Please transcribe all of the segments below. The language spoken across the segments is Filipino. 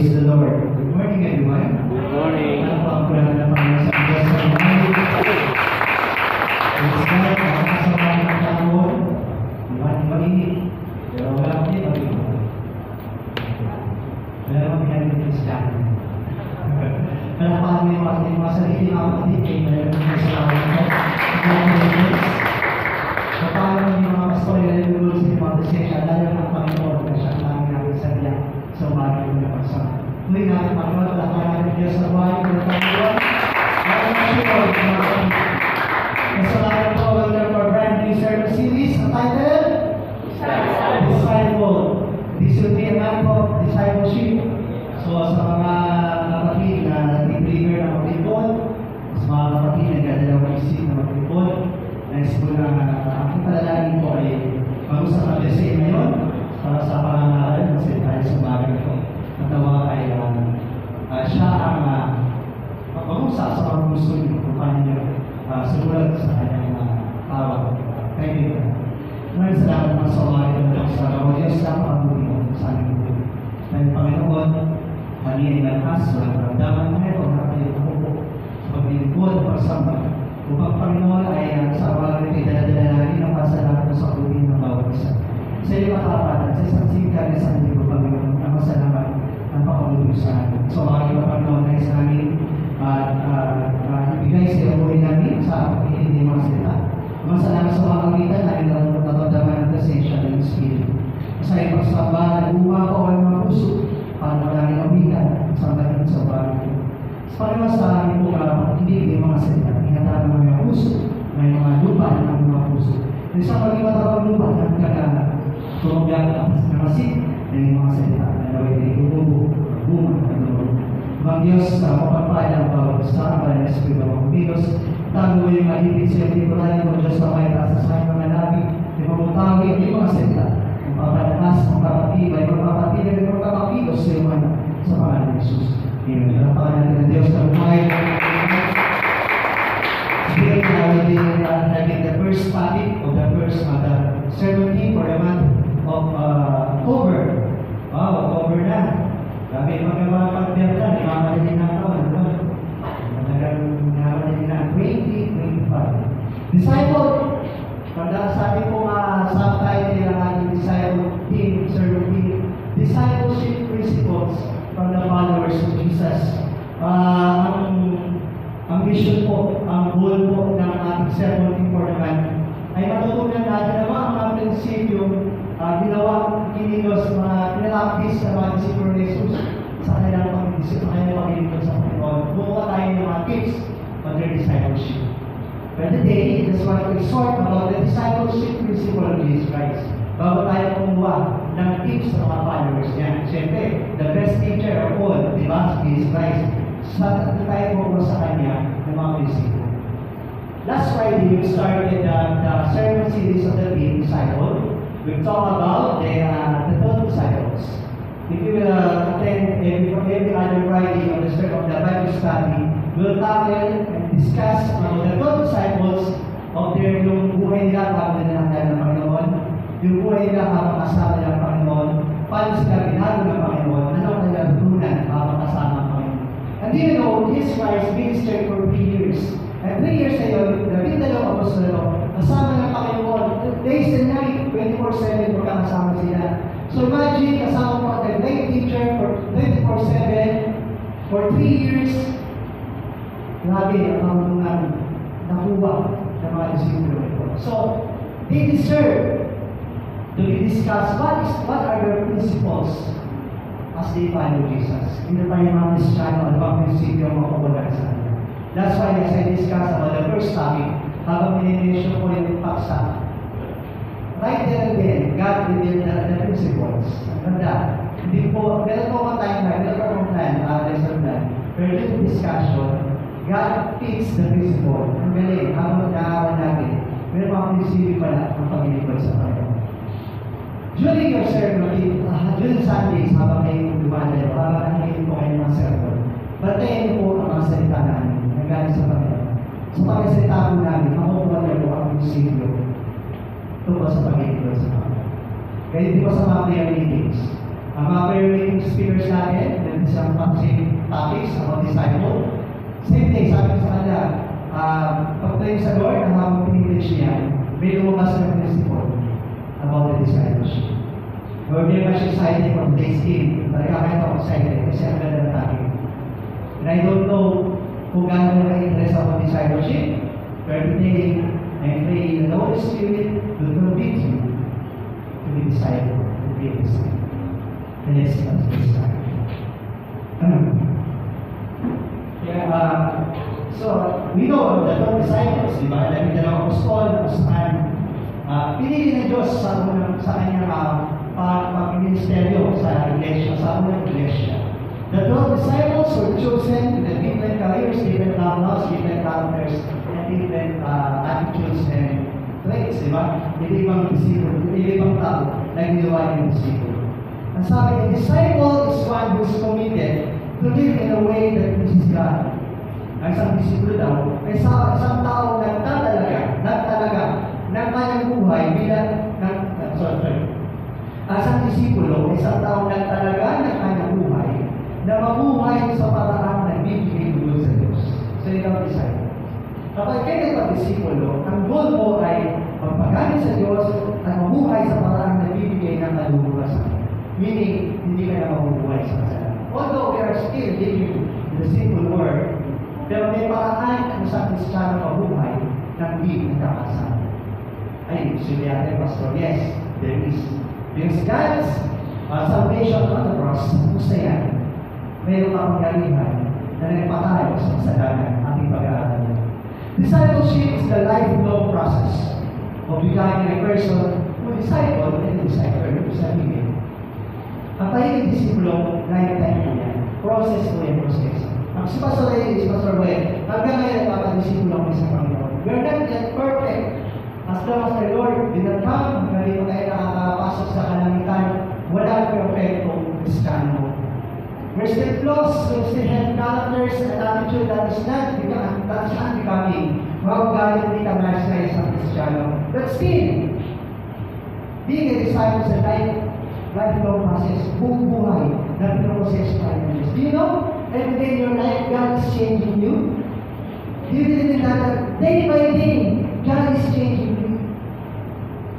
Praise the Lord. Good morning, everyone. Good morning. Ano po ang pulala ng Panginoon sa Diyos sa mga Praise God. Nakakasama ng taon. Mainit. Pero wala ko din mag-iwan. Wala ko pinagin ng Islam. Palapakan mo yung mga sarili mga kapatid kayo na yung mga salamat ko. Paano yung mga pastor na nilulul sa mga desesya dahil ang Panginoon na siya ang namin sa diya sa umaga ng napasama. Muli natin Panginoon, palapakan natin Diyos sa buhay ng Panginoon. Lalo na siya po, mga kapatid. Masalamat po, welcome to our brand new sermon series. Ang title? Disciple. This will be a month of discipleship. So sa mga kapatid na nag-deliver na mag-report, sa mga kapatid na nagdadalawang isip na mag-report, nais ko na ang palalagin ko ay mag-usap na blessing ngayon para sa pangangaral kasi tayo sa bagay ko. Natawa ay siya ang mag-usap sa mga gusto niyo kung paano niyo sumulat sa kanyang tawag. Kaibigan. Maraming salamat mga sa umaga ng sa mga Diyos sa pag-uwi mo sa aming buhay. Dahil Panginoon, kami ay lakas, walang karamdaman na ito, na kayo umupo sa paglilingkod, pagsamba. Upang Panginoon ay sa umaga ito, daladala natin ang pasalamat mo sa pag-uwi ng bawat isa. Sa iyo makapatan, sa isang sigaw sa hindi ko Panginoon, ang masalamat ang pag-uwi sa amin. Sa umaga ito, Panginoon, ay sa amin ibigay sa iyo buhay namin sa hindi mga salita. Masalamat sa mga kagitan namin na natataman ng presensya ng Espiritu. Sa iyong pagsamba, nag-uwa ko ang mga puso para maraming kabigan sa mga sa bagay. Sa Panginoon sa amin po hindi may mga salita. Ingatang ng mga puso, may mga lupa ng mga puso. Isang mag-iwatawang lupa ng kagana. Tumagyan ang namasip ng mga salita na naway na iuubo, bunga, at loob. Mga Diyos, mapagpala ang bawat sa amin ng Espiritu ng Diyos, tago yung malipit sa iyo, pulayan mo Diyos sa may tasa sa mga nabi, ipamutawi ang mga salita, ang papalakas, ang papatibay, ang papatibay, ang papakilos sa iyo sa pangalan ng Jesus. Amen. Palapakan natin ng Diyos na buhay. Today, I will be having the first topic of the first sermon for the month of October. Wow, October na. Grabe, mga pagbiyagan, imamalin na ako, naman na 2025. Disciple. Pagka sabi ko subtitle ng ating disciple team, sermon team, discipleship principles from the followers of Jesus. Ang mission po, ang goal po ng ating sermon team for the month ay matutunan natin na mga prinsipyo ginawa, kinilos, mga pinalapis sa mga disipulo ni Jesus sa kanilang pag-iilos sa Panginoon. Buka tayo ng mga tips on their discipleship. But today, I just want to exhort about the discipleship principle of Jesus Christ. Bago tayo kumuha ng tips sa mga followers niya. Siyempre, the best teacher of all, di ba? Jesus Christ. Sa tayo kumuha sa kanya ng mga disipulo. Last Friday, we started the sermon series of the disciple. We talk about the 12 disciples. If you will attend every other Friday of the Bible study, we'll tackle and discuss about the 12 disciples of their yung buhay nila habang nananahan ng Panginoon, yung buhay nila habang kasama ng Panginoon, paano sila ginagawa ng Panginoon, ano ang nalatunan habang kasama ng Panginoon. And you know, Jesus Christ ministered for 3 years. And 3 years ago, dalawang apostolo, kasama ng Panginoon, days and night, 24/7 magkakasama sila. So imagine, kasama mo the great teacher for 24/7 for 3 years. Grabe ang nakuha ng mga disipulo. So, they deserve to be discussed what are their principles as they follow Jesus. Hindi tayo mga Kristiyano, ano bang prinsipyo ang makukulan sa kanila. That's why as I discuss about the first topic, habang mininisyo ko yung paksa, right there and then, God revealed the principles. Ang ganda. Hindi po, meron po mga timeline, meron po mga plan, lesson plan. Pero yung discussion, God fits the principle. Ang galing, habang nakawan natin, meron po ang prinsipyo pala ng paglilipad sa Panginoon. During your sermon, during Sundays, habang kayo dumadalo, habang nakikinig po kayo ng sermon, batayin po ang mga salita namin, na galing sa Panginoon. Sa pagkasalita po namin, makukuha niyo po ang prinsipyo tungkol sa pag-ibig sa Panginoon. Kaya hindi po sa mga prayer meetings. Ang mga prayer meeting speakers natin, sa praise the Lord, na habang pinipreach niya, may lumabas na principle about the discipleship. We're very much excited for today's team. Talaga kahit ako excited kasi ang ganda na tayo. And I don't know kung gaano na interest about discipleship, but today, I pray the Holy Spirit will convict you to be disciple, to be a disciple. And let's start this time. So, we know the 12 disciples, di ba? Dahil dalawang apostol, saan pinili ng Diyos sa kanyang pag-ministeryo sa iglesia, sa unang iglesia. The 12 disciples were chosen with different careers, different backgrounds, different characters, and different attitudes and traits, di ba? Ibang disipulo, ibang tao na ginawa yung disipulo. Ang sabi, a disciple is one who is committed to live in a way that pleases God. Ang isang disipulo daw, ay isang tao nagtalaga ng kanyang buhay bilang isang disipulo ay isang tao nagtalaga ng kanyang buhay na mabuhay sa paraan na bibigay ng sa Diyos. So, ikaw disciple. Kapag kayo nagpag-disipulo, ang goal mo ay magpagaling sa Diyos at mabuhay sa paraan na bibigay ng kaluluwasan. Meaning, hindi ka na mabubuhay sa kasalanan. Although we are still living in the simple world, pero may paraan ang isang Kristiyano mabuhay ng hindi nagkakasama. Ay, sabi natin, Pastor, yes, there is. Because God's salvation on the cross, gusto yan, mayroon akong galihan na nagpatayo sa kasalanan ating pag-aaral. Discipleship is the lifelong process of becoming a person who disciple and disciple. Sabihin, ang pagiging disipulo, lifetime po yan. Process po yan, process. Ang si Pastor Ray, si Pastor Boy, hanggang ngayon nagpapadisipulo kami sa Panginoon. We're not yet perfect. As long as the Lord did not come, hindi mo tayo nakakapasok sa kalangitan, wala perfectong Kristiyano. We're still close, we still have characters and attitude that is not becoming. Huwag galing hindi ka marasay sa Kristiyano. But still, being a disciple sa lifelong process, buong buhay na pinoproses tayo ng Diyos. Do you know, every day in your life, God is changing you? Do you believe in that? Day by day, God is changing you.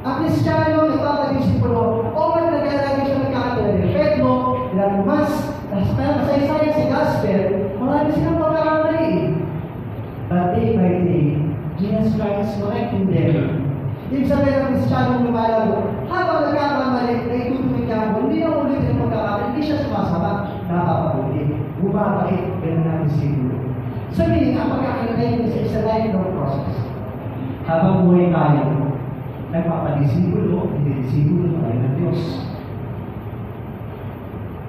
Ang Kristiyano, nagpapadisipulo, o man nag-alagay siya nagkakatila-defect mo, ilang mas, masay-say sa gospel, marami silang pagkakamali. But day by day, Jesus Christ is correcting them. Ibig sabihin ng Kristiyano lumalago, habang nagkakamali, na itutuwid niya ako, hindi na ulit yung pagkakamali, hindi siya sumasama, napapabuti. Bumabait, ganun natin siguro. Sabihin, ang pagkakalagay is a lifelong process. Habang buhay tayo, nagpapadisipulo, hindi disipulo tayo ng Diyos.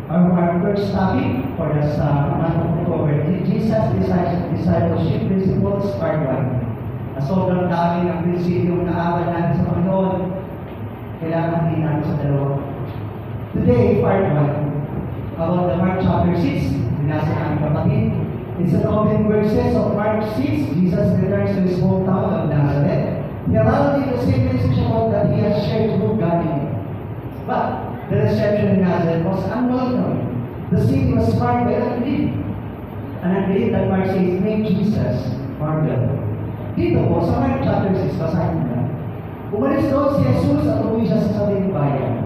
Our first topic for this month of October, Jesus' Discipleship Principles, Part 1. Sobrang dami ng prinsipyo na aral natin sa Panginoon, kailangan din natin sa dalawa. Today, Part 1, about the Mark chapter 6, binasa ng kapatid. It's an open verses of Mark 6. Jesus returns to his hometown of Nazareth. He heralded the same message about that he has shared through Galilee. But the reception in Nazareth was unwelcome. The city was marked by unbelief. And I believe that Mark says, make Jesus martyr. Dito po, sa Mark chapter 6, basahin na. Umalis doon si Jesus at umuwi siya sa sariling bayan.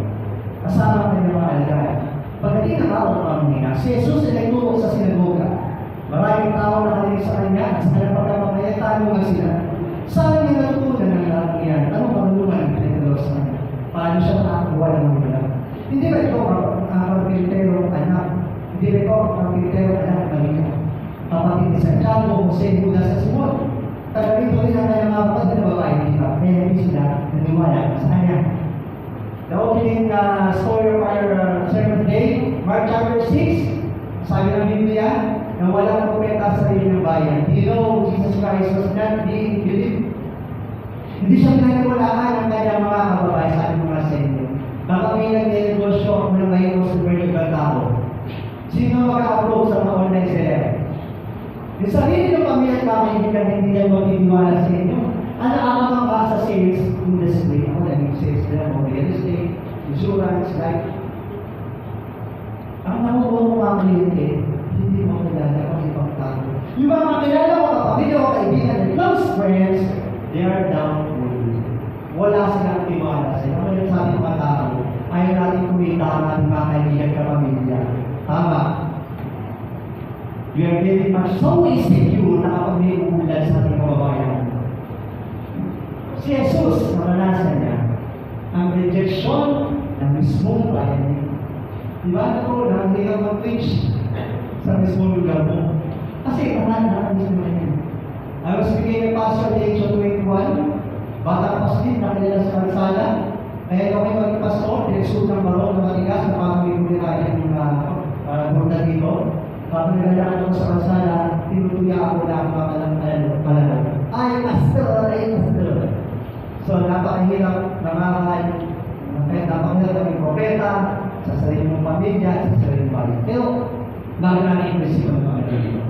Kasama ang kanyang mga alagad. Pagdating ng araw ng pamimina, si Jesus ay nagturo sa sinagoga. Maraming tao nakalilig sa kanya at sa kanyang pagkapamaya, tanong sila. Saan niya natutunan ng lahat niyan? Anong panguluman ang pinagdalo sa kanya? Paano siya nakakuha ng mga? Hindi ba ito ang pagpilitero anak? Hindi ba ito ang pagpilitero anak ng Maria? Kapatid ni Santiago, Jose, Judas at Simon. Taga rito rin ang kanyang mga kapatid na babae, di ba? Kaya hindi sila naniwala sa kanya. The opening story of our sermon today, Mark chapter 6, sabi ng Biblia, na walang propeta sa sarili ng bayan. Do you know Jesus Christ was not being believed? Hindi siya pinaniwalaan ng kanyang mga kababae sa ating mga senyo. Baka may nag-negosyo kung na may sa vertical tao. Sino mag-upload sa mga online seller? Yung sarili ng pamilya at mga kaibigan, hindi niya magtitiwala sa inyo. Ano ang mga sa sales industry? Ako naging sales nila, mga real estate, insurance, life. Ang nakuha mo mga kliyente, hindi mo kilala ang ibang tao. Yung mga kilala mo, kapamilya o kaibigan, those friends, they are doubtful. Wala silang tiwala sa'yo. Ano yung sabi ng mga tao? Ayaw natin kumita ang ating mga kaibigan kapamilya. Tama. We are very much so insecure na kapag may uulan sa ating kababayan. Si Jesus, naranasan niya ang rejection ng mismong bayan niya. Diba ito na hindi ka mag-preach sa mismong lugar mo? Kasi naranasan mismo niya. I was became a pastor at the age of 21. Bata pa din, nakilala sa kansala. Kaya kami maging pastor, direksyon ng barong na matigas na parang may kumirayan yung burda dito. Kapag naglalakad ako sa kansala, tinutuya ako na ang malalang. Ay, pastor! So, napakahirap napakahirap ng propeta sa sarili mong pamilya, sa sarili mong bayan. Pero, bakit natin i-receive ang mga dito?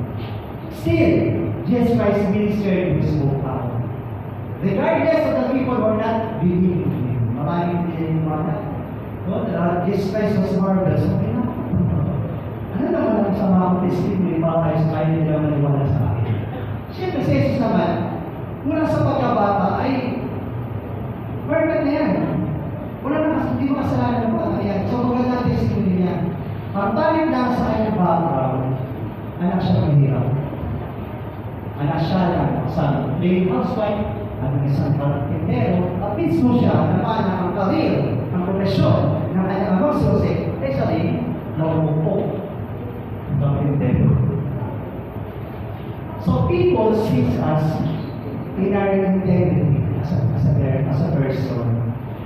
Still, Jesus Christ ministered his full power. Regardless of the people who are not believing in him. Maraming hindi mga Jesus Christ was marvelous. Okay na. Ano naman ang sa mga testimony para kayo sa kayo nila maniwala sa akin? Siyempre, si Jesus naman, mula sa pagkabata ay perfect na yan. Wala na hindi mo kasalanan ng bata yan. So, maganda ang testimony niya. Ang talim lang sa kanyang background, anak siya mahirap. Anak siya lang sa plain housewife, at ng isang karpintero, at mismo siya naman ang career, ang profesyon ng kanyang amang susi, especially, nauupo. Karpintero. So people see us in our integrity as a person.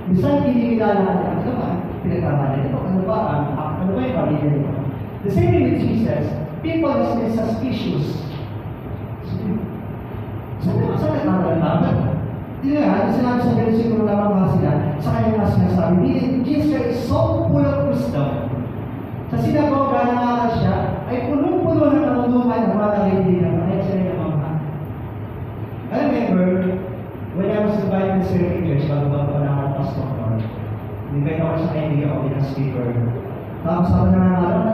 Minsan kinikilala natin, ano ba? Pinagkamali nito. Ano ba yung pamilya nito? The same thing with Jesus, people is suspicious. Saan nagkakaroon? Hindi nga, sinabi sa versikulo lamang mga sila, sa kanyang mga sinasabi, Jesus is so full of wisdom. Sa sinagoga na nga siya, ay punong-puno ng karunungan ng mga kaibigan, ay siya yung mga. I remember, when I was invited to serve English, bago ba pa na ako pastor, invite ako sa kaibigan ko bilang speaker. Tapos ako na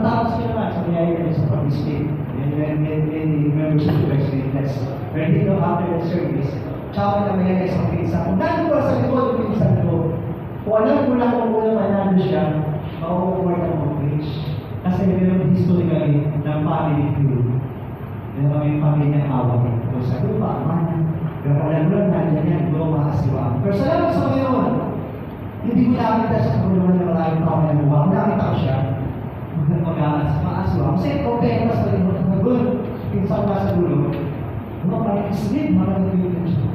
natapos ko naman sa biyaya sa participate. And membership to experience. When he go after the service, tsaka na may isang pinsa. Kung nandun ko sa likod ng pinsan ko, kung alam ko lang kung unang manando siya, makukuha ng mag-preach. Kasi meron historically ng family feud. Meron kami yung pamilya ng awag. Kung sa lupa, mana. Pero kung alam mo lang, nandiyan yan, gulo makasiwa. Pero salamat sa ngayon, hindi ko nakita sa kulungan ng maraming tao na buwang. Nakita ko siya. Mag-aaswa. Kasi okay, mas nag-good. Pinsang ka sa dulo. Parang islit, marang siya.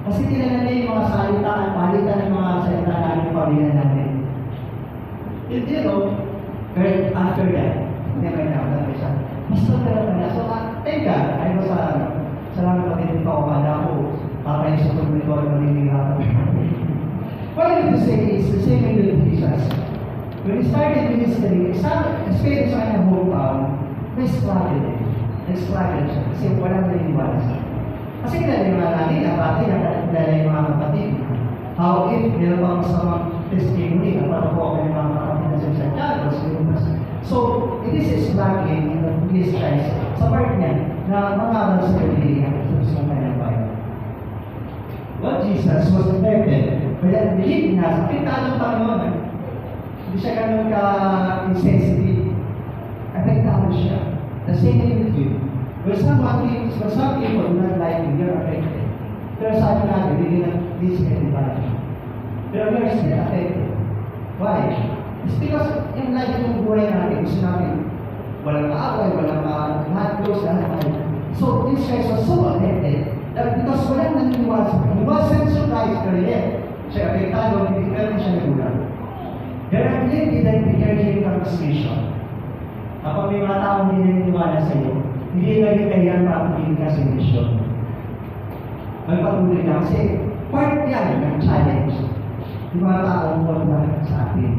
Kasi tinala niya yung mga salitaan, palitan ng mga salita namin yung pamilya natin. Hindi, no? But after that, hindi may nakatala siya. Mas nagtala na. So, thank God, ayaw sa lang natin ito ako, kala ko, kakain sa pagmuli ko, maninirapan. What I want to say is the same thing with Jesus. When he started ministering, especially sa kanyang hometown, may struggle eh. Nag-struggle siya kasi walang naniniwala siya. Kasi kinalimutan natin, ang pati nakakilala yung mga kapatid. How if meron pang masamang testimony, ang pato po ang mga kapatid na sa Santiago, so, it is a struggling in the Jesus Christ sa part niya na mangaral sa Pilipinas sa gusto ng kanyang bayan. Well, Jesus was affected by that belief na sa pintalang Panginoon. Hindi siya ganun ka-insensitive. Affectado siya. The same thing with you. When some people do not like you, you're affected. Pero sabi natin, hindi na disadvantage. Pero we are still affected. Why? It's because in life yung buhay natin, gusto natin, walang kaaway, walang lahat close, lahat. So, this guy was so affected that because walang naniniwala sa kanya, he wasn't surprised pero yet, siya affectado, hindi pero siya nagulang. There are many that prepare him from his mission. Kapag may mga taong hindi naniniwala sa iyo, hindi naging kailan para pumili ka sa mission. Magpatuloy na kasi part yan ng challenge. Yung mga taong wala sa atin.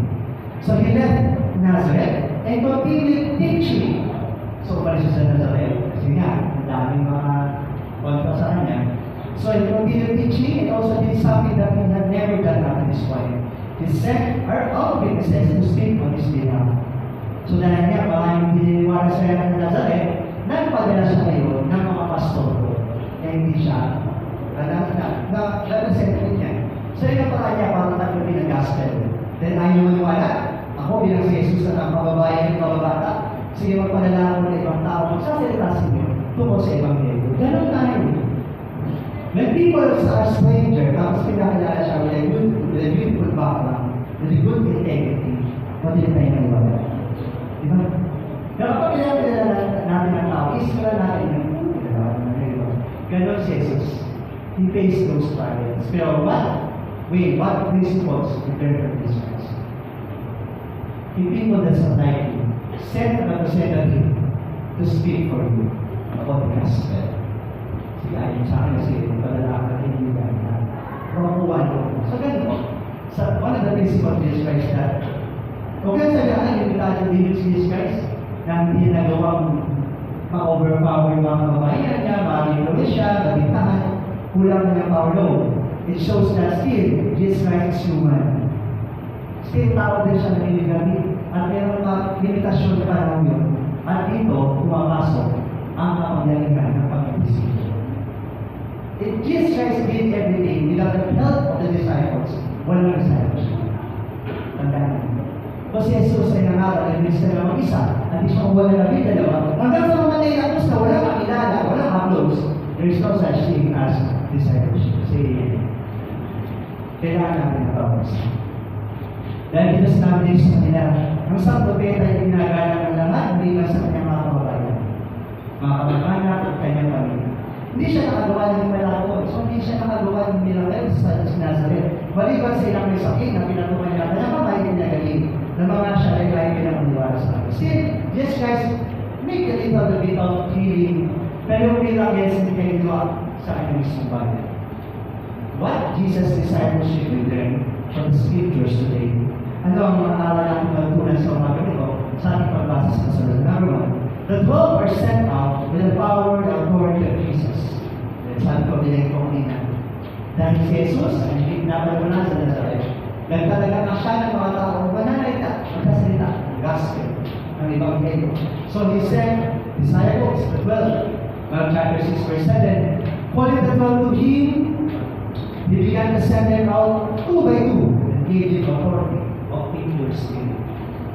So he left Nazareth and continued teaching. So umalis siya sa Nazareth kasi nga, ang daming mga kontra sa kanya. So he continued teaching and also did something that he had never done after his wife. He sent her out witnesses to speak on his behalf. So dahil nga, maraming pininiwala sa ng Nazareth, nagpadala siya ngayon ng mga pastor. Kaya hindi siya gospel. Then ayaw maniwala. Ako bilang si Jesus na kababayan at kababata, sige magpadala ako ng ibang tao, magsasalita sa inyo tungkol sa Ebanghelyo. Ganon tayo. When people are stranger, tapos pinakilala siya with a beautiful background, with a good integrity, pati tayo ng iba. Diba? Kaya kapag pinakilala natin ang tao, isla natin yung ganon si Jesus. He faced those trials. Pero what principles prepare for this Christ? The people that supply you sent a representative to speak for you about the gospel. Sige, ayon sa akin kasi padala ka rin yung ganda. Prokuhan ko. So, ganun. One of the principles of Jesus Christ that kung kaya sabihan yung itatyo din yung Jesus Christ na hindi nagawang ma-overpower yung mga kababayan niya, ma-influence siya, mabintahan, kulang na yung power load. It shows that still, Jesus Christ is human. Still, tao din siya niligamit. At mayroong mga limitasyon na parang yun. At dito, pumapasok ang kapangyarihan ng pag-ibisip. If Jesus Christ did everything without the help of the disciples, walang discipleship. Tandaan. Kasi Jesus ay nangaral ng minister na mag-isa, at di siya wala na dalawa. Hanggang sa mga nailatos na walang kakilala, walang uploads, there is no such thing as discipleship. Kailangan natin na tapos. Dahil pinasinabi sa kanila, ang isang propeta ay ginagalang ng lahat, hindi lang sa kanyang mga kababayan. Mga kamag-anak at kanyang pamilya. Hindi siya nakagawa ng malakot. So, hindi siya nakagawa ng miracle sa Nazareth. Maliban sa ilang may sakit na pinatuman niya, kanyang kamay pinagaling na mga siya ay kaya pinamaniwala sa akin. Still, Jesus Christ make a little bit of healing, pero yung miracles hindi kayo gawa sa kanyang mismong bayan. What Jesus' discipleship will learn from the scriptures today? Ano ang mga aral natin magtunan sa mga ganito sa ating pagbasa sa kasunod? Number one, the 12 are sent out with the power and authority of Jesus. Sabi ko, binigay ko kanina. Dahil si Jesus, ang hindi pinapalaman sa Nazareth, nagtalaga na siya ng mga tao mananalita, magkasalita, gospel, ng Ebanghelyo. So he sent disciples, the 12, Mark chapter 6, verse 7, calling the 12 to him, he began to send them out 2 by 2 and gave them authority of figures in.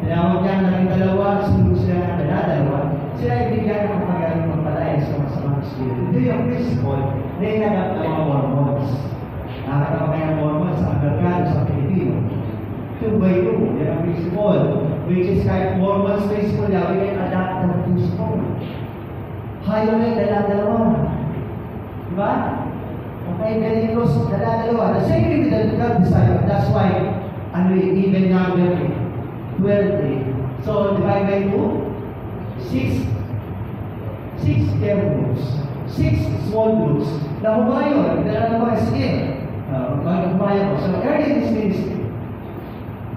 Tinawag niya ng dalawa, sinunod sila ng dalawa, sila ibigyan ng kapagaling magpalaya sa masamang spirit. Ito yung principle na inanap ng mga Mormons. Nakakatawa kayo ng Mormons sa Amerikano, sa Pilipino. 2 by 2, yan ang principle. Which is kahit Mormons principle niya, we can adapt the principle. Hayo na yung dalawa. Diba? Okay, Benignos, dalawa. The same thing with the 12 disciples. That's why, even number 12. So, divide by 2, 6 groups, 6 small groups. Nahumayon, dalawa mga sige. Maghumayon ko. So, early in this ministry,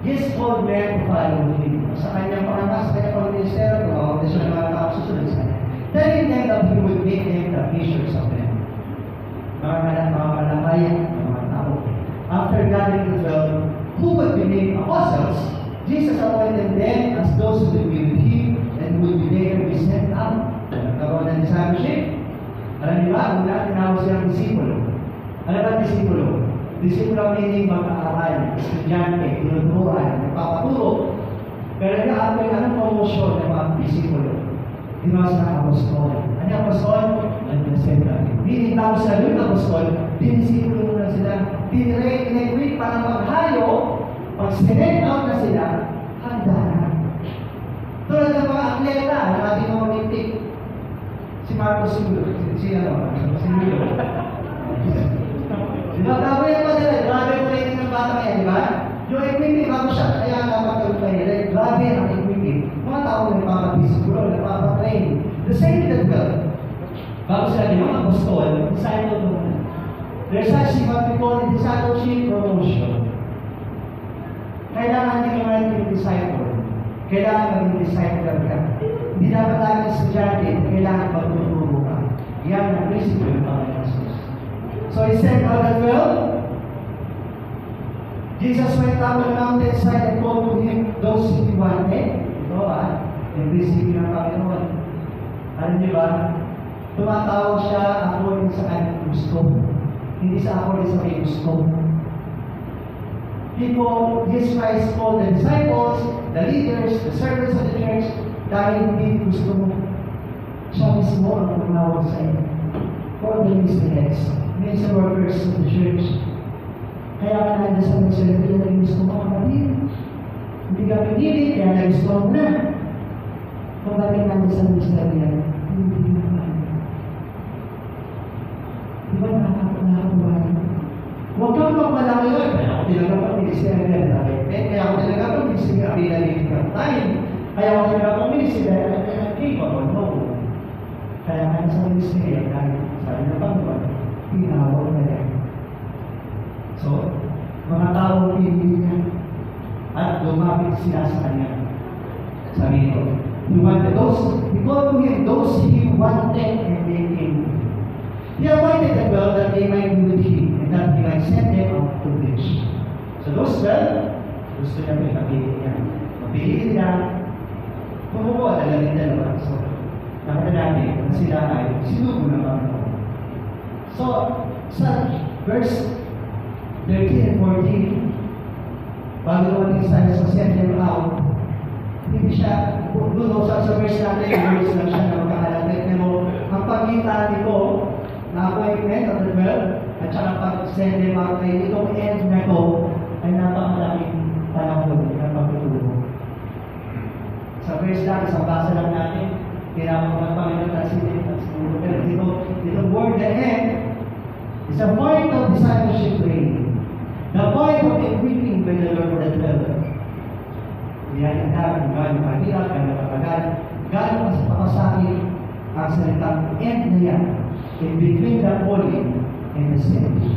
Jesus called men to follow him. Sa kanyang pangamas, sa kanyang pag-ministero, tumawag siya ng mga tao susunod sa kanya. Telling them that he would make them the fishers of men. Mga malakayan, mga tao. After gathering the 12, who would be named apostles, Jesus appointed them as those who would be with him and would be there to be sent out. Nagkaroon ng discipleship. Alam niyo ba, kung natin tinawag silang disipulo. Ano ba disipulo? Disipulo meaning mag-aaral, estudyante, tinuturuan, nagpapaturo. Pero nag-aaral anong promotion ng mga disipulo? Dimas na apostol. Ano yung apostol? Nag-presenta. Meaning, tapos na yung apostol, dinisipulo na sila. Dinire-equip para maghayo, pag sinend out na sila, handa na. Tulad ng mga atleta na ating mga Olympic. Si Marcos Milo. Si Milo. Diba? Bago yan madala. Grabe ang training ng bata kaya, di ba? Yung equipment, bago siya, kaya napagkaroon kayo. Grabe ang equipment. Mga tao na nagpapabisiguro, nagpapatrain. The same with the 12. Bago sila din mga apostol, disciple to muna. There's actually what we call discipleship promotion. Kailangan hindi ka maging disciple. Kailangan maging disciple ka. Hindi dapat tayo estudyante, kailangan magtuturo ka. Yan ang principle ng Panginoon Jesus. So he said, out of 12, Jesus went down the mountainside and called to him those who he wanted. Ito yung principle ng Panginoon. Alam niyo ba, tumatawag siya according sa kanyang gusto. Hindi sa according sa may gusto. Jesus Christ called the disciples, the leaders, the servants of the church, dahil hindi gusto mo. Siya mismo ang tumawag sa iyo. For the ministers, minister workers of the church. Kaya ka nandiyan sa ministry, hindi gusto mo kapatid. Hindi ka pinili, kaya nagustuhan mo na. Kung bakit nandiyan sa ministry yan, hindi mo. Di ba nakakabuhay? Huwag kang magmalaki yun. Kaya ako talaga pag-ministry yan. Kaya ako talaga pag-ministry yan. Kaya ako talaga pag-ministry yan. No. Kaya nga sa ministry yan, dahil sabi na Panginoon, tinawag na yan. So, mga tao pinili niya at lumapit sila sa kanya. Sabi ito, he called to him those he wanted and they came. He appointed the 12 that they might be with him and that he might send them out to preach. So those 12, gusto niya may kapili niya. Mapiliin niya, kumukuha talaga ng dalawa. So, nakita natin na sila ay sinugo ng Panginoon. So, sa verse 13 and 14, bago naman sa send them out, hindi siya, doon sa verse natin, verse lang siya na magkakalapit. Pero ang pagkita nito, na appointment of the 12, at saka pag-send them out ay itong end na ito ay napakalaking panahon ng pagtutulong. Sa verse lang, sa basa lang natin, tinawag ng Panginoon at sinulong. Pero itong word the end is a point of discipleship training. The point of equipping by the Lord for the 12. Yan ang tawag kung gano'ng kahirap, gano'ng katagal, gano'ng kasapasakin ang salitang end na yan. In between the calling and the stage.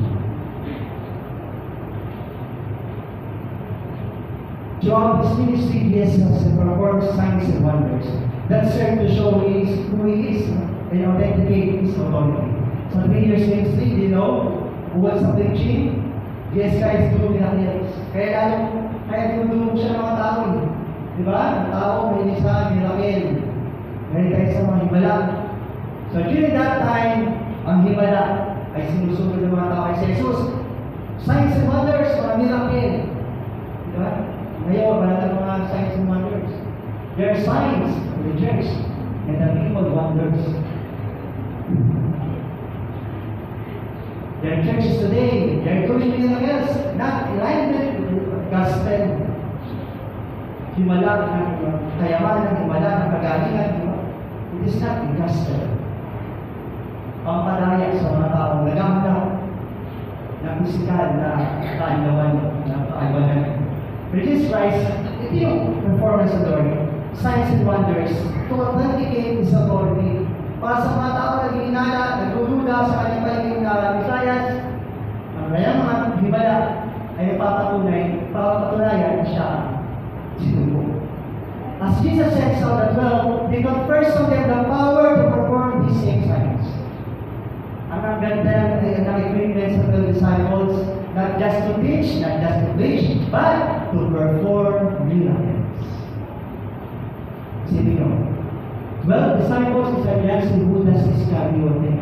Throughout this ministry, Jesus has performed signs and wonders that serve to show who he is and authenticate his authority. So 3 years ministry, you know, who was preaching, Jesus Christ doing miracles. Kaya tinutulong siya ng mga tao. Diba? Ang tao, may isa, miracle. May tayo sa mga himala. So during that time, ang himala ay sinusunod ng mga tao kay Jesus. Signs and wonders, mga miracle. Diba? Ngayon, wala ng mga signs and wonders. There are signs of the church and the people wonders. There are churches today, they are doing miracles, not alignment with the gospel. Himala ng kayamanan, himala ng kagalingan, diba? It is not the gospel. Pampadaya sa mga taong nagamdaw ng pisikal na kaalawan ng kaalawanan. For Jesus Christ, ito yung performance of the Lord. Signs and wonders to authenticate His authority. Para sa mga tao na nag-iinala, nagdududa sa kanyang pagiging Messias, ang kanyang mga himala ay papatunayan na siya sinubo. As Jesus sends out the 12, they confers on them the power to perform these same signs. Ang ganda ng equipment sa 12 disciples, not just to teach, not just to preach, but to perform miracles. Sino yun? 12 disciples is against si Judas Iscariote.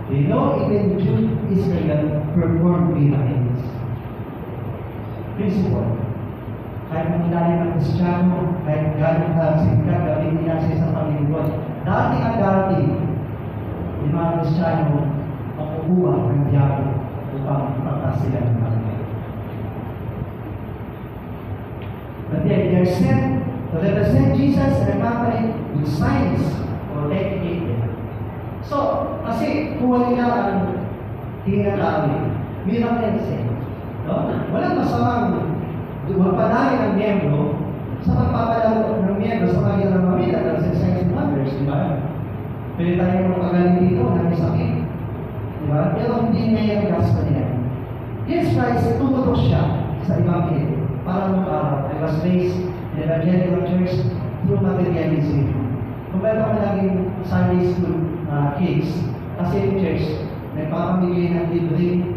They know even Jude Israel performed miracles. Principle. Kahit mangilalim ang Kristiyano, kahit gano'ng kasigkat, gawin nila sa isang Panginoon. Dating ang dating, yung mga Kristiyano, makukuha ng diabo upang ipagtas sila ng Panginoon. But they're sent to represent Jesus and accompany with signs or educated. So, kasi kuha nila ang tinatawag, miracles eh. No? Walang masamang magpadami ng miyembro sa pagpapalaro ng miyembro sa kanya ng miracles and signs and wonders, di ba? Pwede tayo magkagaling dito na may sakit. Di ba? Pero hindi niya yung gospel niya. Jesus Christ, tumutok siya sa ibang kid. Para I was raised in evangelical church through materialism. Kung meron kami laging Sunday school kids, kasi yung church, nagpapamigay ng libreng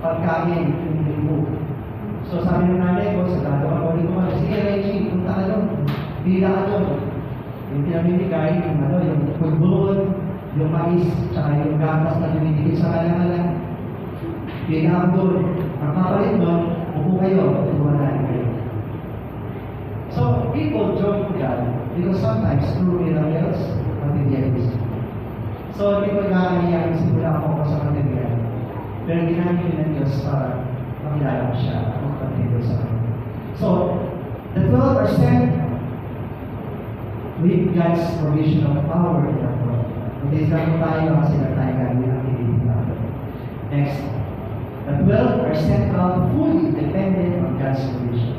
pagkain yung linggo. So sabi ng nanay ko, sa dalawa ko rin ko, sige Reggie, punta ka doon, bila ka doon. Yung pinamimigay, yung pulbon, yung mais, tsaka yung gatas na dumidikit sa kalangalan. Bila ka doon. Ang kapalit doon, Upo kayo, tumanan kayo. So, people joke with God because sometimes through miracles, materialism. So, hindi ko nakakahiya kasi wala ako sa material. Pero ginamit yun ng Diyos para makilala ko siya at magpapito sa kanya. So, the 12% with God's provision of power in our world. Hindi lang tayo kasi na tayo gagawin ang activity natin. Next, the 12% are fully dependent on God's provision.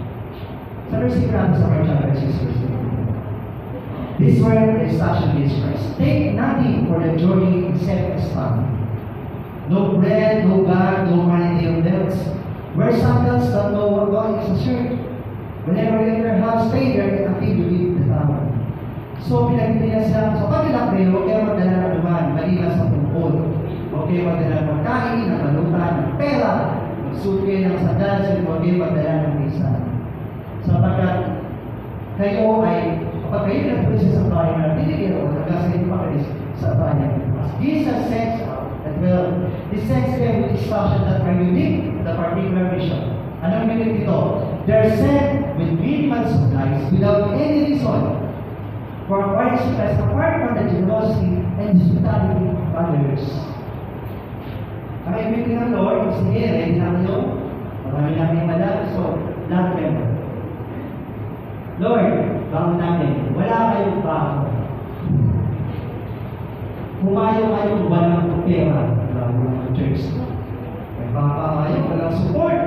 Sa verse 6 sa chapter 6, verse 8. This word is actually this Christ. Take nothing for the journey except a staff. No bread, no bag, no money of belts. Wear sandals that know what God is a shirt. Whenever you enter your house, stay there until you leave the town. So, pinagpilihan siya. So, pag ilakbay, huwag kayo magdala ng naman, malilas sa tungkol. Huwag kayo magdala ng magkain, ng balutan, ng pera. Magsuot kayo ng sandals, huwag kayo magdala ng misa. Sapagkat kayo ay, kapag kayo nagpulis sa bahay na pinigil o nagkasayin pa kayo sa bahay. As Jesus sets out that well, He sets them with instruction that are unique to the particular mission. Anong unique ito? They're sent with minimal supplies without any reason. For our supplies apart from the generosity and hospitality of others. Ang ibig ng Lord, sige, ready na kayo. Marami namin madal, so, lahat kayo. Lord, bangon namin, wala kayong bago. Humayo kayong walang pera. Walang church. May baka kayo, walang support.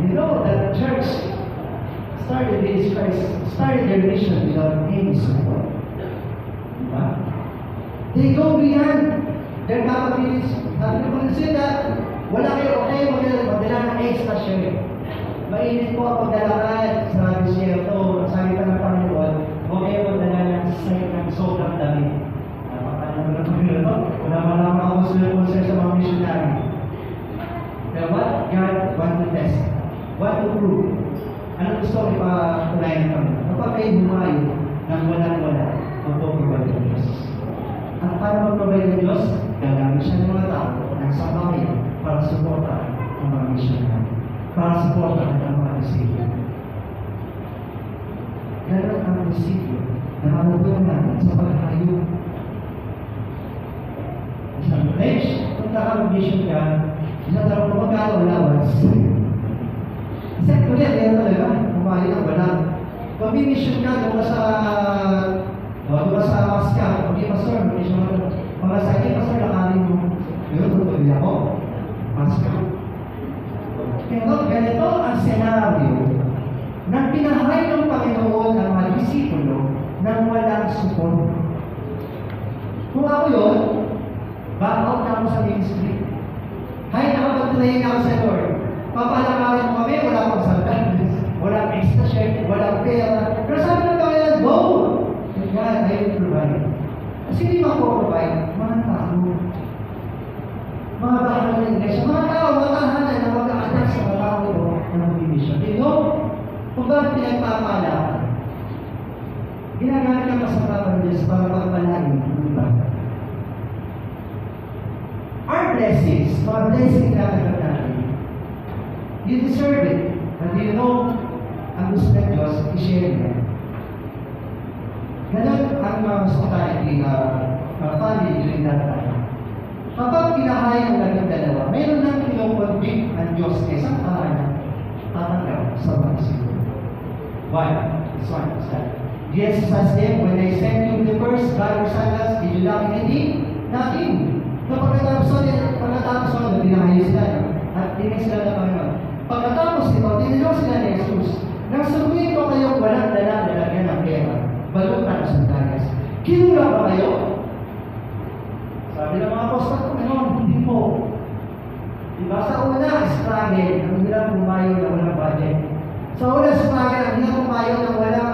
You know that church started their mission without any support. Diba? They go beyond their capabilities. Sabi ko na sila, wala kayo, okay, magdala ng extra share. Mainit po ang pagdalakan sa disyerto. Sabi pa ng Panginoon, huwag kayo magdala ng sobrang dami. Napakalaman ng Panginoon. Wala malamang ako sila sa mga missionary. Pero what God want to test? What to prove? Ano gusto ko ipatunayan ng Panginoon? Kapag kayo humayo ng walang-wala, magpo-provide ng Diyos. At para mag-provide ng Diyos, gagamit siya ng mga tao ng sambahin para suportahan ang mga missionary. Para suportahan ang mga disciples. Ganon ang prinsipyo na manutunan natin sa paghayo. Isang pledge, kung nakag-mission ka, isang tarong kung magkano allowance. Kasi actually, yan talaga, kumain ang wala. Kung mission ka, doon sa Masca, kung di pastor, mga sa akin, pastor, nakarin mo. Yun, tutuloy ako. Masca. Pero ganito ang senaryo na pinahay ng Panginoon ang mga disipulo nang walang support. Kung ako yun, back out na ako sa ministry. Kahit nakapag-train ako sa Lord, papalakarin mo kami, wala akong sandals, walang extra shirt, walang pera. Pero sabi ng Panginoon, go! And God, I will provide. Kasi hindi mako-provide, mga tao. Mga bahala ng iglesia, mga tao, mga tahanan na mag-a-attack sa mga tao ng division. You know, kung bakit pinagpapala, ginagamit ang kasama ng Diyos para pagpalain ang iba. Our blessings, mga blessings na natin natin, you deserve it. But you know, ang gusto ng Diyos, i-share niya. Ganon ang mga hospitality family during that time. Kapag pinahay ang labing dalawa, mayroon nang kinukonvict ang Diyos na isang tahanan tatanggap sa mga siguro. Why? This one is that. Jesus asked them, when I sent you the first, God or sandals, did you lack anything? Nothing. So pagkatapos nun, pinahay sila at tinig sila ng Panginoon. Pagkatapos ito, tinanong sila ni Jesus, nang sabihin ko kayong walang dala lalagyan ng pera, balutan sa sandals. Kinula ba kayo? Sabi ng mga apostol, Panginoon, hindi po. Diba? Sa una, struggle, ang hirap pumayo na walang budget. Sa una, struggle, ang hirap pumayo na walang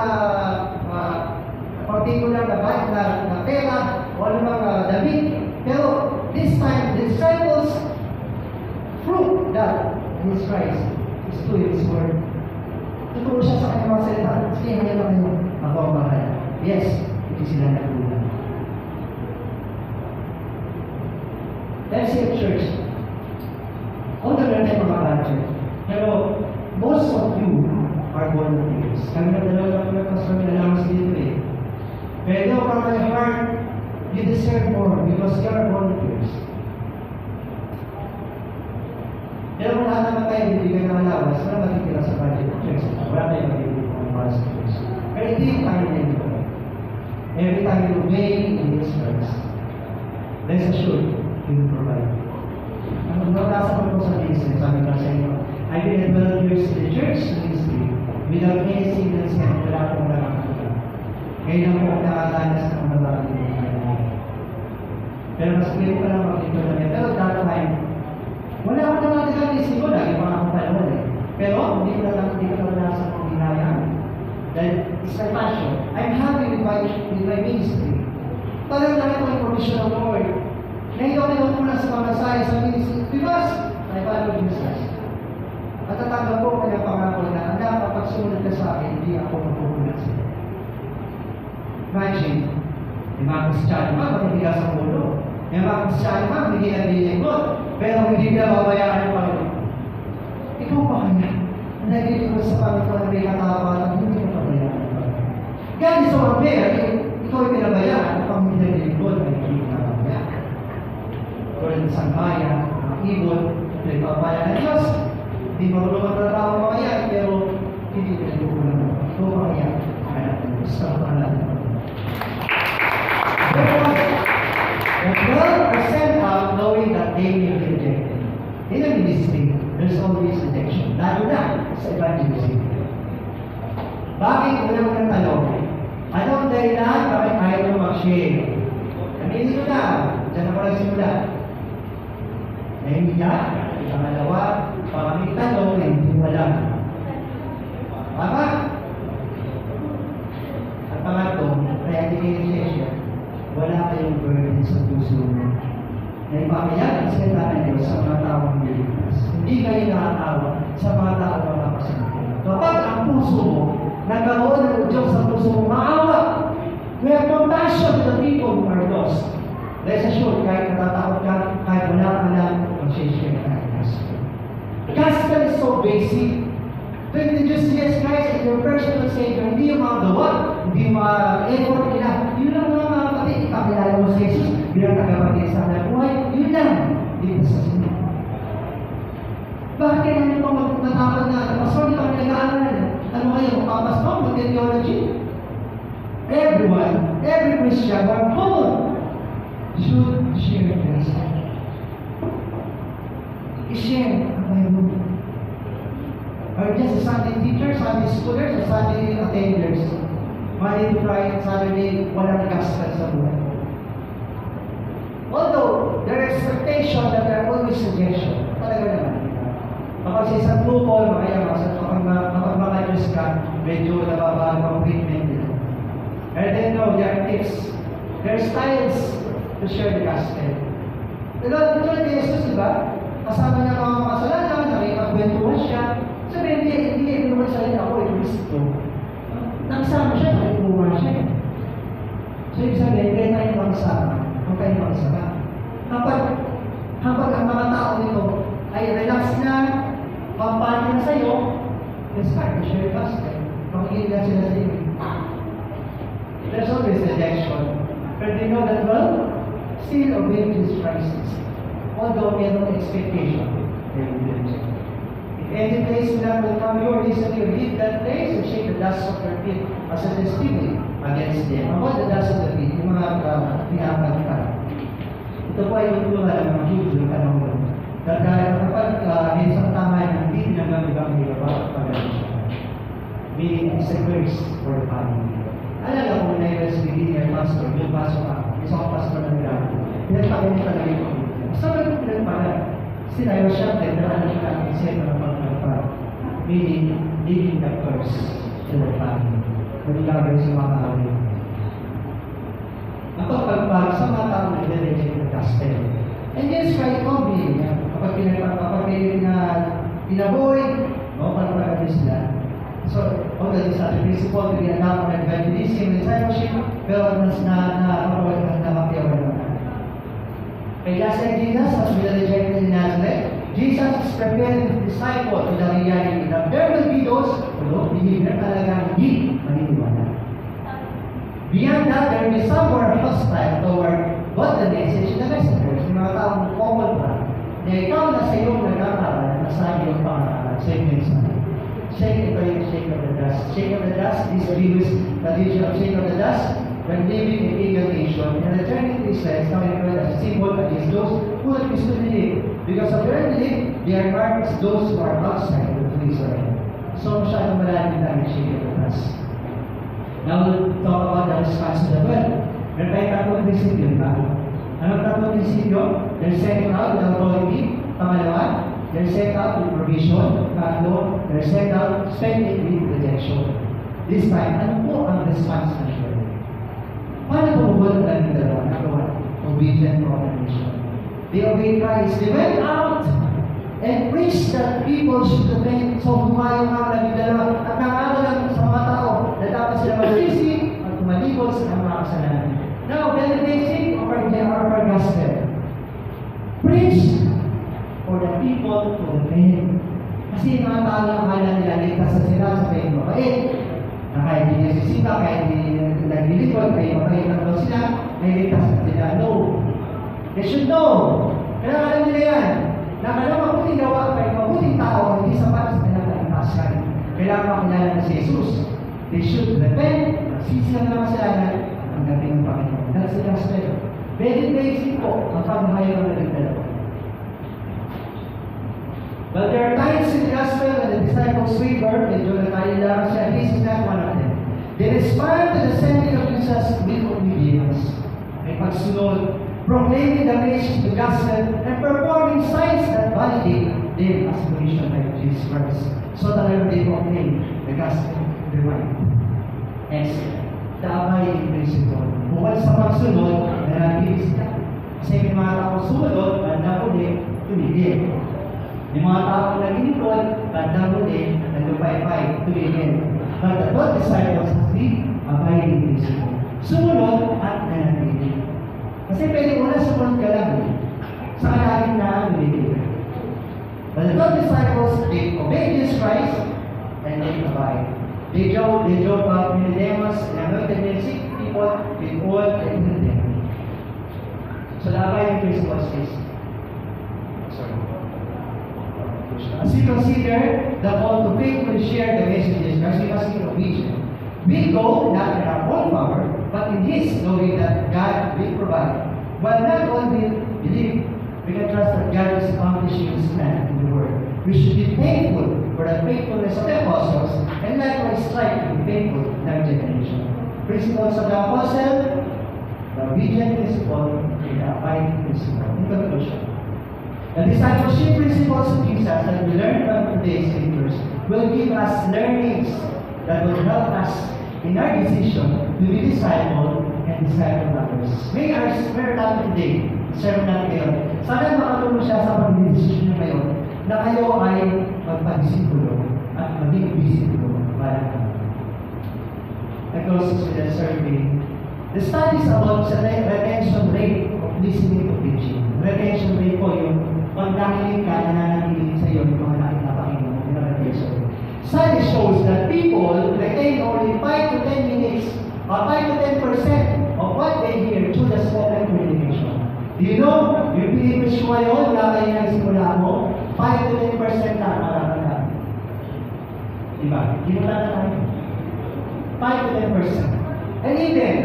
particular na budget na pera o anumang damit. Pero this time, the disciples proved that Jesus Christ is to His word. Tuturo siya sa kanyang mga salita. Sige, ngayon na kayo. Ako ang bahala. Yes, hindi sila nagkulang. Let's say at church, all the learn tayo mga budget. Kami na dalawa lang po na pastor nilalangos dito eh. Pero from my heart, you deserve more because you are volunteers. Pero kung lahat naman tayo bibigyan ng allowance, wala matitira sa budget ng church. Wala tayong magiging ng para sa church. Pero hindi yung tayo na ito. Every time you obey in His words, rest assured, He will provide. Ang nabasa ko po sa business, sabi ko sa inyo, I've been 12 years in the church ministry without any sickness and wala akong nakakita. Ngayon na po ako nakadanas ng maraming mga. Pero mas clear pa lang makikita namin. Pero that time, wala akong nakakita isip ko, lagi mga akong panahon eh. Pero hindi ko na nasa kong hinayaan. Dahil it's my passion. I'm happy with my ministry. Talagang namin ko yung provision of the Lord. Ngayon ako nagpapula sa mga Messiah sa ministry because I follow Jesus. At tatanggap ko kaya pangako na anak, kapag sumunod ka sa akin, hindi ako mapupulat sa iyo. Imagine, yung mga Kristiyan, matitigas sa ulo. Yung mga Kristiyan, hindi na nilingkod. Pero hindi na babayaan yung Panginoon. Ikaw pa kanya. Nagilingkod sa Panginoon na may katawanan, hindi na babayaan yung Panginoon. God is so unfair. Ikaw ay pinabayaan, kapag hindi nagilingkod, ay hindi na babayaan. Tulad sa bayan, mga ibon, nagpapabayaan ng Diyos. Hindi marunong magtrabaho mamaya, pero hindi ko nagkukulang mo. Ikaw mamaya, kaya natin gusto ang pangalan ng Panginoon. The 12% out knowing that they will be rejected. In a ministry, there's always rejection. Lalo na sa evangelism. Bakit unang tanong? Anong dahilan bakit ayaw mo mag-share? Aminin ko na, dyan ako nagsimula. Nahihiya, pangalawa, pangaming tanong, hindi wala. Tama? At pangatlo, kaya hindi kayo share, wala kayong burden sa puso mo. Na ipakayag ang salita ng Diyos sa mga taong nililigtas. Hindi kayo nakatawa sa mga taong makakasunod. Kapag ang puso mo, nagkaroon ng Diyos sa puso mo, maawa. We have compassion to the people who are lost. Rest assured, kahit natatakot ka, kahit wala ka lang, mag-share ka ng gospel. Gospel is so basic. To introduce Jesus Christ as your personal Savior, hindi yung mga gawa, hindi yung mga effort nila. Yun lang mga kapatid, ipakilala mo sa Jesus, bilang tagapagay sa kanyang buhay, yun lang. Hindi mo sa sinyo. Bakit kaya nyo pang magtatapad na, pastor, di kami nag-aaral. Ano kayo, magpapastor, mag-theology? Everyone, every Christian, our whole, should share the gospel. I-share ang Bible. Or just a Sunday teacher, Sunday schoolers, or Sunday attenders. Monday to Friday, Saturday, walang gospel sa buhay. Although, there is expectation that there are always suggestion. Talaga naman. Kapag sa isang grupo, kapag mga Diyos ka, medyo nababago ang treatment nila. And then, no, there are tips. There are styles to share the gospel. Tulad kay Jesus, di ba? Kasama niya mga kasalanan, nakikapagwentuhan siya. Sabi, hindi naman sa rin ako, Kristo. Nagsama siya, nakikuha siya. So, ibig sabihin, kaya tayo magsama, huwag tayo magsama. Kapag ang mga tao nito ay relax na, pampanya na sa'yo, let's start to share gospel. Pakinggan na sila sa iyo. There's always rejection. But they know that, well, still obey Jesus Christ. Although may no expectation, they will be rejected. Any place that will come your recently leave that place and shake the dust of their feet as a testimony against them. About the dust of the feet, yung mga pinapagkita. Ito po ay tutulungan ng mga Hebrew panahon. Dahil kapag isang tama na hindi tinanggap ibang hirap pag siya. Meaning, it's a curse for the family. Alala ko na yung SBD niya, pastor, yung pasok ako. Isa ko pastor ng grabe. Pinagpakin mo talaga yung pamilya. Saan ba yung pinagpakin? Sinayo siya, tendera na siya ang isip ng pagkakapag. Meaning, leaving the curse to the family. Nagigagawin sa mga kawin. Ang pagpagpag sa mga tao na i-reject the gospel. And yes, right, obvious. Kapag pinaboy, pagpagpag sila. So, all that is at the principle to be a number of evangelism and discipleship, pero mas nakapagpapag naman. Kaya just Jesus, as we are rejected in Nazareth, Jesus is preparing his disciples to the reality that there will be those disipulo, behavior talagang hindi maniniwala. Beyond that, there may be some who are hostile toward what the message and the messengers. Yung mga taong common pa, na ikaw na sa iyong nag-aaral, nasa iyong pang-aaral, sa iyong mensahe. Shake ito yung shake of the dust. Shake of the dust is the Jewish tradition of shake of the dust when living in pagan nation and returning to Israel, coming to as a symbol against those who refuse to believe. Because of their belief, they are marked as those who are outside of Israel. So, masyadong malalim tayo shake of the dust. Now, we'll talk about the response to the word. Meron tayong tatlong prinsipyo, di ba? Anong tatlong prinsipyo? They're setting out with authority. Pangalawa, they're set out with provision. Tatlo, they're set out spending with rejection. This time, ano po ang response ng word? Paano bumubulat ang dalawa? Number one, obedient proclamation. They obeyed Christ. They went out and preached that people should obey. So, humayo nga ang dalawa. At nangalan sa mga tao na dapat sila magsisi at tumalikod sa mga kasalanan. Now, then the basic of our gospel. Preach for the people to repent. Kasi yung mga tao na akala nila ligtas sa sila sa kayo mabait. Na kahit hindi nasisita, kahit hindi naglilikod, kahit mabait na daw sila, may ligtas sa sila. No. They should know. Kailangan alam nila yan. Na kailangan mabuting gawa, kahit mabuting tao, hindi sapat sa kanilang kaligtasan. Kailangan makilala na si Jesus. They should repent, magsisi lang ng kasalanan, ang dating ng Panginoon. That's the gospel. Very basic po ang paghahayo ng nagdalawa. But there are times in the gospel when the disciples waver, medyo nagkailangan siya, this is not one of them. They respond to the sending of Jesus with obedience. May pagsunod, proclaiming the message of the gospel, and performing signs that validate them as commissioned by Jesus Christ. So that they proclaim the gospel to the right. Next, the abiding principle. Bukod sa pagsunod, nanatili sila. Kasi may mga taong sumunod, banda uli, tumigil. Yung mga taong nag-inipon, banda uli, nagpapay-pay, tumigil. But the 12 disciples has the abiding principle. Sumunod at nanatili. Kasi pwede una sumunod ka lang. Sa kalalim na tumigil. But the 12 disciples, they obeyed Jesus Christ, and they abide. They drove out Nicodemus and anointed them sick people with oil and healed them. So the abiding principle is this. As we consider the call to faithfully share the messages, as we must be obedient. We go not in our own power, but in His, knowing that God will provide. While not all will believe, we can trust that God is accomplishing His plan in the world. We should be thankful for the faithfulness of the apostles and likewise strive to be faithful in our generation. Principles of the apostle, the obedient principle, and the abiding principle. In conclusion, the discipleship principles of Jesus that we learn from today's scriptures will give us learnings that will help us in our decision to be disciple and disciple others. May our prayer natin today, sermon natin ngayon, sana makatulong siya sa pag-decision niyo ngayon na kayo ay magpadisipulo at maging disipulo para kami. I close with a survey. The studies about the retention rate of listening to preaching. Retention rate po yung pag nakinig ka, nananatiling sa iyo yung mga nakikapakinggan ng retention. Study shows that people retain only 5 to 10 minutes or 5 to 10% of what they hear through the spoken communication. Do you know, yung pinipis mo ngayon, wala kayo ng simula mo, 5 to 10% na mararanasan. Diba? Ginulat na tayo. 5 to 10%. And even,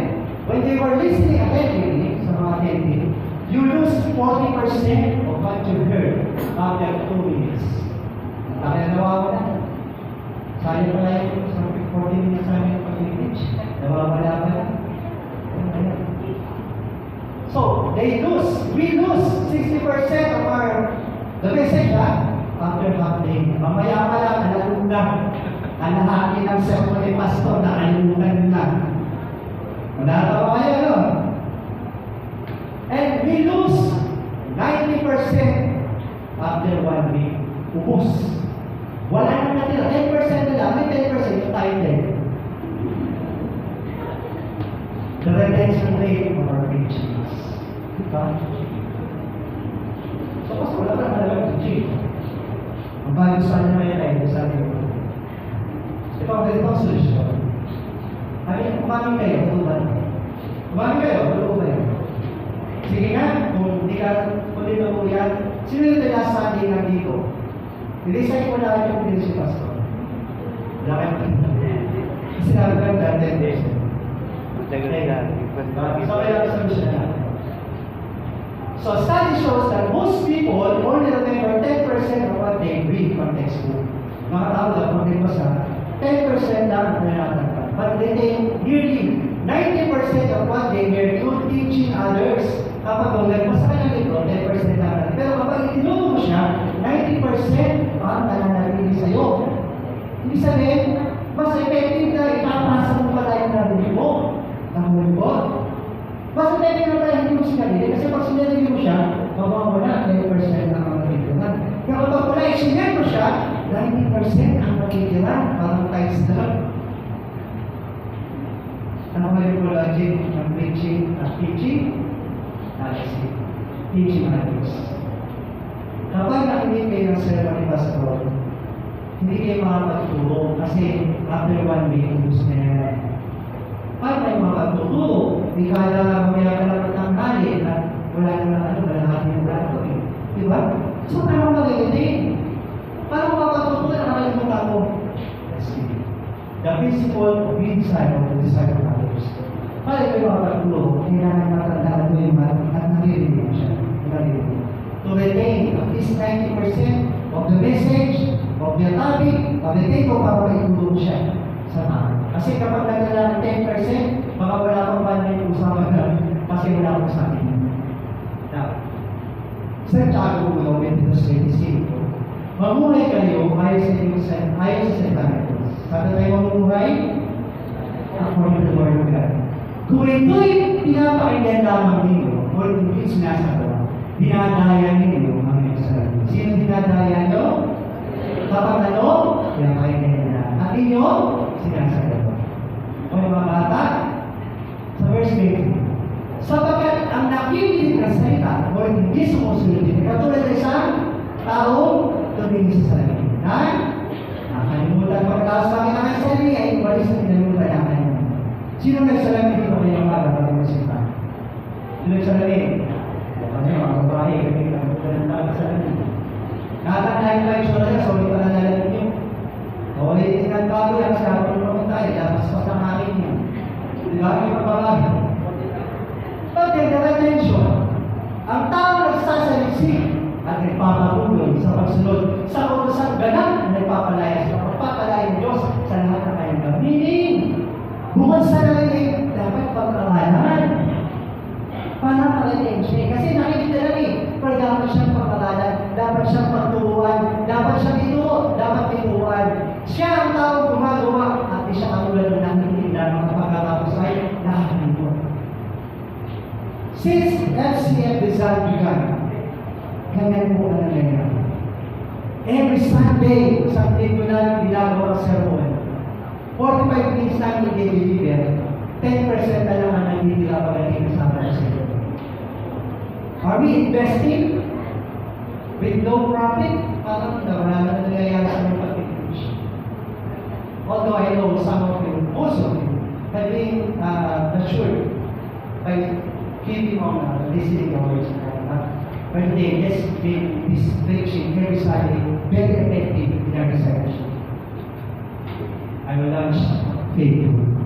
when they were listening attentively sa mga attentive, you lose 40% of what you heard after 2 minutes. Kaya nawawala na. Sayang pala yung 40 minutes namin pag-image. Nawawala pa na. So, we lose 60% of the message after half day. Mamaya pa lang, alalunan. Alahaki ng sermon ni pastor na alalunan na. Manatawa kayo, no? And we lose 90% after 1 week. Ubus. Wala na natira. 10% na lang. May 10% yung tayo din. The retention rate of our preachings. Diba? So, kasi wala na nalang preaching. Ang bago sa kanya may tayo sa atin. Ito ang ganitong solusyon. Umamin kayo, tutuban. Umamin kayo, tutuban kayo. Sige nga, kung hindi mo yan, sino yung taga-Sunday na dito? I-resign mo lahat yung pinili si Pastor. Wala kayong kasi namin ka dahil 10 days. So, kaya solusyon na. So, study shows that most people only remember 10% of what they read from textbook. Mga tao lang, kung di ba sa 10% lang ang nanatagpan. But they retain nearly 90% of what they hear through teaching others. Kapag magbasa ka ng libro, 10% lang. Pero kapag itinuro mo siya, 90% ang nananatili sa'yo. Ibig sabihin, mas effective na ipapasa mo pala yung narinig mo. Tama mo? Mas effective na pala hindi mo sinarili. Kasi pag sinarili mo siya, mawawala 10% ang matitiran. Pero kapag wala isinyan mo siya, 90% ang matitiran. Parang times down. Ano kayo po logic ng preaching at teaching? Teaching others. Kapag nakinig kayo ng sermon ni Pastor, hindi kayo makapagturo kasi after 1 week, ubus na yan. Pag may makapagturo, di kaya mamaya ka lang ng hali at wala naman natin yung plato. Di ba? So, parang magiging. Parang makapagturo na nakalimutan mo. Let's see. The principle of being disciple of the disciple of others. Pag kayo makapagturo, kailangan matandaan mo yung at naririnig mo siya. To retain at least 90% of the message, of the topic, of the table para maitulong siya sa tao. Kasi kapag nagdala ng 10%, baka wala akong panay usapan na kasi wala akong sa akin. Now, sa Tiago 1:26, mamuhay kayo ayon sa sentamentos. Sabi tayo mamuhay according to the word of God. Kung ito'y pinapakinggan lamang ninyo, o hindi sinasagawa, dinadaya ninyo ang iyong sarili. Sino dinadaya nyo? Kapag ano? Pinapakinggan nila. At inyo, sinasagawa. O mga bata, sa verse 20, sapagkat ang nakikinig na salita o hindi sumusunod din, katulad ng isang taong tumingin sa sarili. Nakalimutan pagkakas ng kanyang sarili ay walis na pinalimutan ang kanyang. Sino nagsalamin dito kanyang para magsimpa? Sino nagsalamin? Kasi mga babae, kami lang po ng tao sa amin. Nakatanahin ko yung sura niya, sorry pa na nalamin niyo. O, itinag bago yan, kasi ako naman tayo, dapat sa pasamahin niya. Di ba? May pagbabago. Pagkaya the attention, ang tao nagsasalisik at nagpapatuloy sa pagsunod sa utusang ganap na nagpapalaya sa pagpapalaya ng Diyos sa lahat ng kanyang gamitin. Bukod sa narinig, dapat pagkakalaman. Parang narinig siya. Kasi nakikita lang pero dapat siyang pagkakalaman, dapat siyang pagturuan, dapat siyang ituro, dapat ituruan. Siya ang tao gumagawa at di siya katulad ng nakikinig lamang pagkatapos ay nakakinig. Since FCF Rizal began, ganyan po ang nangyayari. Every Sunday ko na ginagawa ang sermon. 45 minutes lang i-deliver, 10% na lang ang nagtitira pag hindi kasama sa iyo. Are we investing with no profit? Parang wala na nangyayari sa mga pag-teach. Although I know some of you, most of you, have been assured by keeping on listening to words of God. But today, let's make this preaching every Sunday very effective in our discipleship. I will launch Faith Group.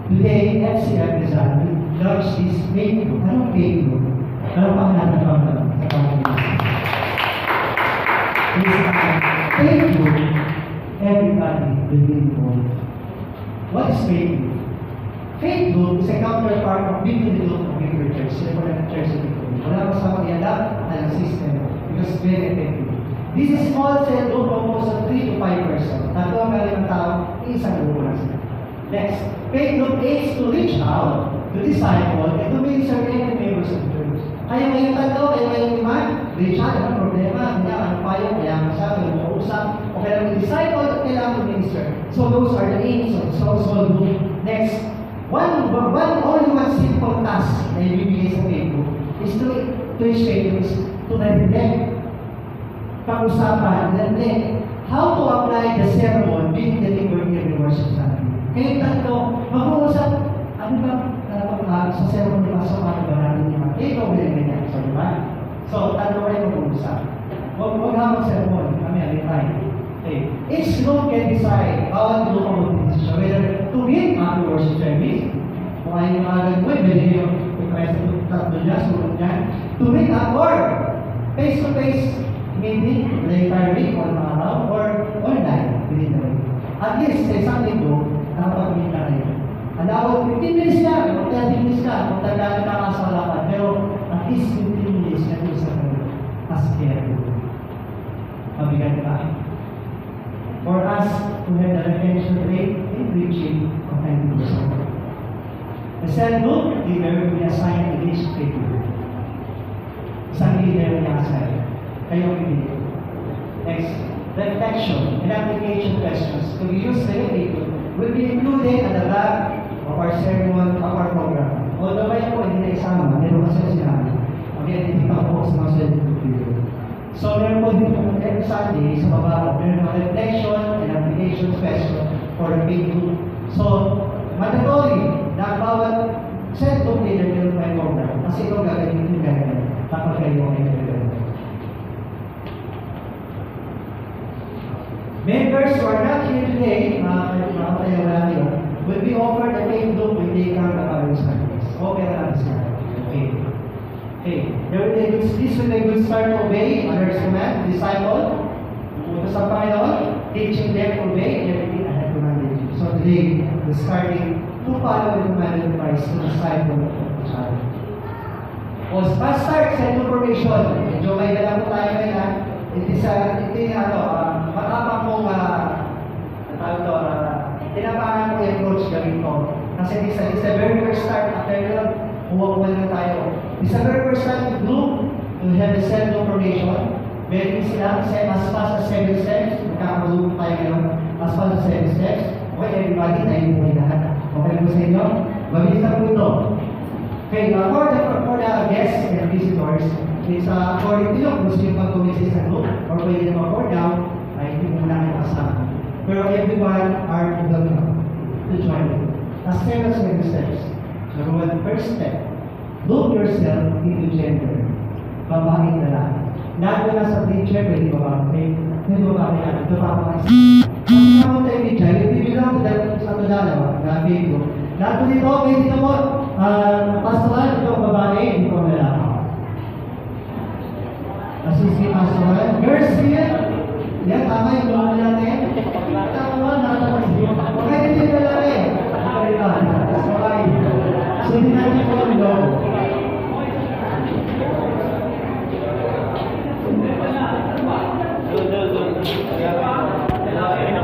Today, FCF Rizal will launch this Faith Group. Anong Faith Group? Anong pangalan sa pamilya? Faith Group, everybody will be involved. What is Faith Group? Faith Group is a counterpart of Big Group of Bigger Church. Sila po ng church sa Big Group. Wala ko sa mag-ialap ang system because it's very effective. This is small cell group composed of 3 to 5 persons. Tatlo ang galing ng tao, isang grupo na sila. Next, Faith Group aims to reach out, to disciple, and to minister every members of the church. Kayo ngayong tatlo, kayo ngayong iman, reach out, anong problema, ano payo, kailangan siya, kailangan usap, o kailangan disciple, at kailangan minister. So those are the aims of the small group. Next, only one simple task na ibibigay sa Faith Group is to reach faith, is to reflect, pag-usapan, reflect, how to apply the sermon being delivered every worship Sunday. Kaya tatlo, mag-uusap, ano ba, sa ceremony pa sa mga ba natin yung mga ikaw ganyan. So, di ba? So, tatlo kayo mag-uusap. Huwag habang ceremony, kami tayo. Okay. Each group can decide bawat group ang mag-decision whether to meet after worship service. Kung ayaw yung mga ganun, pwede yung tatlo niya, sunod niya. To meet up or face-to-face meeting, the entire week or mga araw, or online within the week. At least, sa isang linggo, nakapag-meet na kayo. Alawag, 15 minutes na, 30 minutes na, kung tandaan na nakasalapan, pero at least 15 minutes na ito sa kayo. As care. Mabigat ba? For us to have the retention rate in reaching of 90%. The cell group leader will be assigned to each figure. Isang leader niya assign. Kayo pili. Next, reflection and application questions to be used related will be included at the back of our sermon, of our program. Although may po hindi na isama, meron kasi sinabi. Mag-identify po sa mga cell group leader. So, meron po din po every Sunday sa baba, meron mga reflection and application question for the big group. So, mandatory na bawat set of leader meron may program. Kasi ito gagawin yung gagawin kapag kayo ay gagawin. Members who are not here today, mga tayo natin, will be offered a big group when they come to our Sundays. Okay na natin siya. Okay. Okay. This will be a good start to obey others' command, disciple, punta sa Panginoon, teaching them to obey everything I have commanded you. So today, we're starting to follow the command of Christ to disciple of each other. O fast start sa information. Medyo may dala po tayo ngayon. Matapang pong tinapangan ko yung approach gawin ko. Kasi this is the very first start. After that, huwag na tayo. This is the very first start to do to have the self-information. Very sila, as fast as 7 steps. Magkakaroon tayo ngayon. As fast as 7 steps. Okay, everybody, tayo po lahat. Okay po sa inyo? Mabilis na po ito. Okay, for the guests and visitors, it's according to you, kung gusto yung pag-umisis sa group, or pwede naman for down, ay hindi mo na kayo kasama. Pero everyone are welcome to join you. As same as the steps. Number one, first step, look yourself into gender. Babae na lang. Lahat na sa teacher, pwede babae. Pwede babae na. Ito pa ako kasi. Kung naman tayo teacher, ibibilang ko dahil sa ito dalawa, na video. Lahat po dito, okay dito po. Pastoral, ito babae, hindi ko malaki. Assistant pastoral. Girls here. Yan, tama yung mga natin. Tama, nakatapos. Okay, hindi na lang eh. So, hindi natin po yung logo.